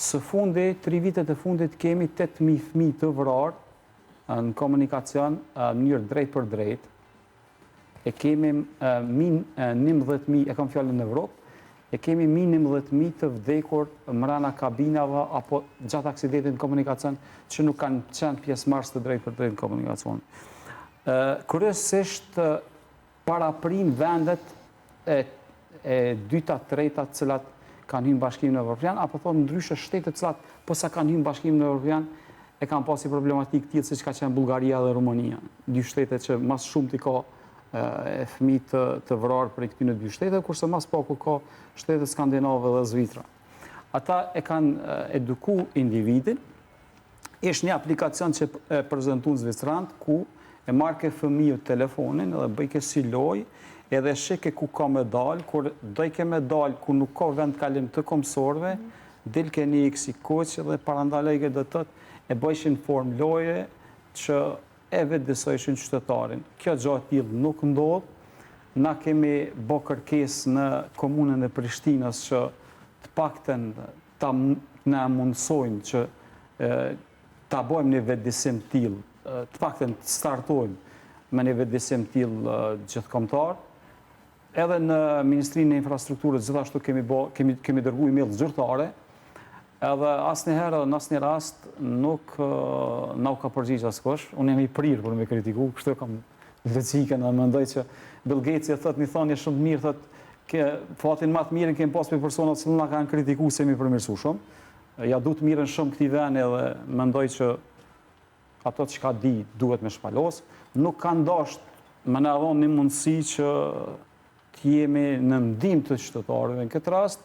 Së fundi, 3 vitet e fundit, kemi 8.000 fëmijë të vrarë në komunikacion mënyrë drejt për drejt. E kemi 11.000, e kam fjallën në Evropë, e kemi 11.000 të vdekur mrena kabinave apo gjatë aksidentit në komunikacion që nuk kanë qenë pjesëmarrës të drejt për drejt në komunikacion. Kryesisht paraprin vendet e dyta, treta, cilat kanë hyrë në Bashkimin Evropian, apo thonë ndryshe shtetet cilat posa kanë hyrë në Bashkimin Evropian e kanë pasi problematikë tillë siç ka qenë Bullgaria dhe Rumania. 2 shtetet që mas shumë t'i ka e fëmijë të vrarë për këtyre 2 shtete, kurse mas paku ka shtetet skandinave dhe Zvicra. Ata e kanë eduku individin. Ishtë një aplikacion që e prezentun zvicrant ku e marke fëmijë telefonin edhe bëjke si loj edhe shike ku ka medal, kur dojke medal ku nuk ka vend kalim të komësorve, dilke një i koqë dhe parandalejke dhe tëtë e bëjshin form loje që e vetë disojshin qytetarin. Kjo gjatë tillë nuk ndodh. Na kemi bë kërkes në komunën e Prishtinës që të pakten ta na mundsojnë që ta bëjmë një vetëdisim tillë, të pakten të startojmë me një vetëdisim tillë gjithëkombëtar. Edhe në Ministrinë e Infrastrukturës gjithashtu kemi dërguar email zyrtare, edhe asnjëherë në asnjë rast nuk na u ka përgjigj askush. Unë jam i prirë për me kritiku, kështu kam logikën, dhe mendoj që Bill Gates thotë një thënie shumë mirë, thotë fatin më të mirën kemi pas për personat që na kanë kritikuar se mi përmirësu shumë. Ja du të mirën shumë këtij veni edhe mendoj që ato që ka di duhet me shpalos. Nuk kanë dashur më na dhon një mundësi që të jemi në ndihmë të qytetarëve në këtë rast.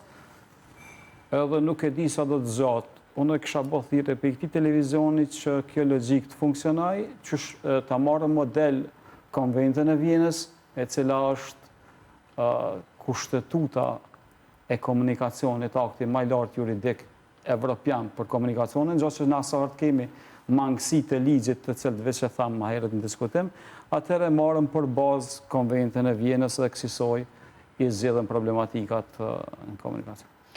Edhe nuk e di sa do të zgjatë. Unë e kisha bërë thirrje për këtij televizioni që kjo logjik të funksionoj, që ta marrë model Konventin e Vienës, e cila është kushtetuta e komunikacionit, akti më i lartë juridik evropian për komunikacionin, gjë që na sot kemi mangësi të ligjit të cilët veç e tham më herët në diskutim, atëherë marrëm për bazë Konventin e Vienës dhe kësaj i zgjedhën problematikat në komunikacion.